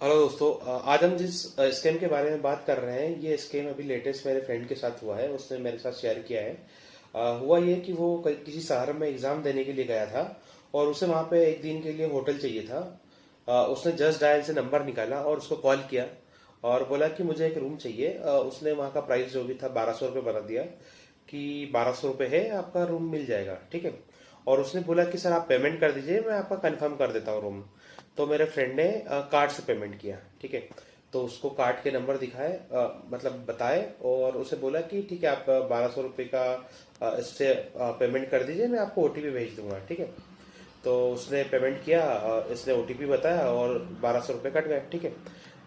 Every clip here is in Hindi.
हेलो दोस्तों, आज हम जिस स्कैम के बारे में बात कर रहे हैं, ये स्कैम अभी लेटेस्ट मेरे फ्रेंड के साथ हुआ है। उसने मेरे साथ शेयर किया है। हुआ ये कि वो किसी शहर में एग्जाम देने के लिए गया था और उसे वहाँ पे एक दिन के लिए होटल चाहिए था। उसने जस्ट डायल से नंबर निकाला और उसको कॉल किया और बोला कि मुझे एक रूम चाहिए। उसने वहाँ का प्राइस जो भी था 1200 रुपये बता दिया कि 1200 रुपये है, आपका रूम मिल जाएगा, ठीक है। और उसने बोला कि सर आप पेमेंट कर दीजिए, मैं आपका कंफर्म कर देता हूँ रूम। तो मेरे फ्रेंड ने कार्ड से पेमेंट किया, ठीक है। तो उसको कार्ड के नंबर दिखाए, मतलब बताए, और उसे बोला कि ठीक है, आप 1200 रुपये का इससे पेमेंट कर दीजिए, मैं आपको ओटीपी भेज दूंगा, ठीक है। तो उसने पेमेंट किया, इसने ओटीपी बताया और 1200 रुपये कट गए, ठीक है।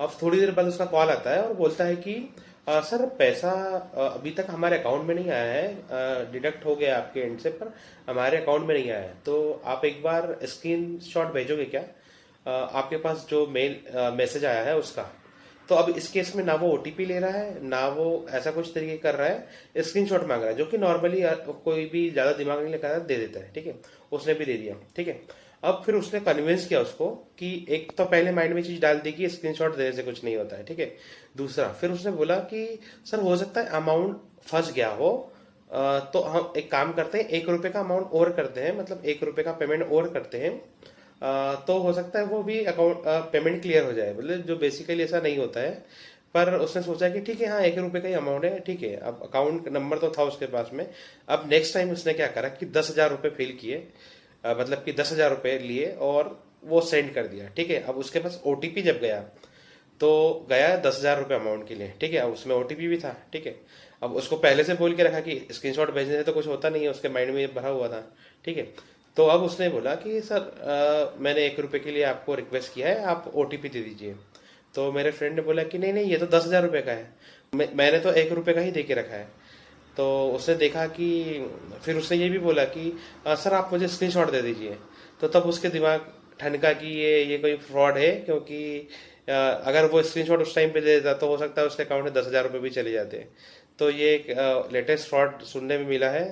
अब थोड़ी देर बाद उसका कॉल आता है और बोलता है कि सर पैसा अभी तक हमारे अकाउंट में नहीं आया है, डिडक्ट हो गया आपके एंड से, पर हमारे अकाउंट में नहीं आया है। तो आप एक बार स्क्रीन शॉट भेजोगे क्या आपके पास जो मेल मैसेज आया है उसका। तो अब इस केस में ना वो ओटीपी ले रहा है, ना वो ऐसा कुछ तरीके कर रहा है, स्क्रीनशॉट मांग रहा है, जो कि नॉर्मली कोई भी ज्यादा दिमाग नहीं लगाता, दे देता है, ठीक है। उसने भी दे दिया, ठीक है। अब फिर उसने कन्विंस किया उसको कि एक तो पहले माइंड में चीज डाल दी कि स्क्रीनशॉट देने से कुछ नहीं होता है, ठीक है। दूसरा, फिर उसने बोला कि सर हो सकता है अमाउंट फंस गया हो, तो हम एक काम करते हैं, 1 रुपए का अमाउंट और करते हैं, मतलब 1 रुपए का पेमेंट और करते हैं। तो हो सकता है वो भी अकाउंट पेमेंट क्लियर हो जाए, मतलब जो बेसिकली ऐसा नहीं होता है। पर उसने सोचा कि ठीक है, हाँ 1 रुपए का ही अमाउंट है, ठीक है। अब अकाउंट नंबर तो था उसके पास में। अब नेक्स्ट टाइम उसने क्या करा कि 10,000 रुपये फिल किए, मतलब कि 10,000 रुपये लिए और वो सेंड कर दिया, ठीक है। अब उसके पास ओटीपी जब गया, तो गया 10,000 रुपये अमाउंट के लिए, ठीक है। अब उसमें ओटीपी भी था, ठीक है। अब उसको पहले से बोल के रखा कि स्क्रीनशॉट भेजने से तो कुछ होता नहीं है, उसके माइंड में ये भरा हुआ था, ठीक है। तो अब उसने बोला कि सर मैंने 1 रुपए के लिए आपको रिक्वेस्ट किया है, आप ओटीपी दे दीजिए। तो मेरे फ्रेंड ने बोला कि नहीं नहीं, ये तो 10,000 रुपये का है, मैंने तो 1 रुपए का ही दे के रखा है। तो उसने देखा कि फिर उसने ये भी बोला कि सर आप मुझे स्क्रीनशॉट दे दीजिए। तो तब उसके दिमाग ठनका कि ये कोई फ्रॉड है, क्योंकि अगर वो स्क्रीनशॉट उस टाइम पे दे देता तो हो सकता है उसके अकाउंट में 10,000 रुपये भी चले जाते। तो ये एक लेटेस्ट फ्रॉड सुनने में मिला है।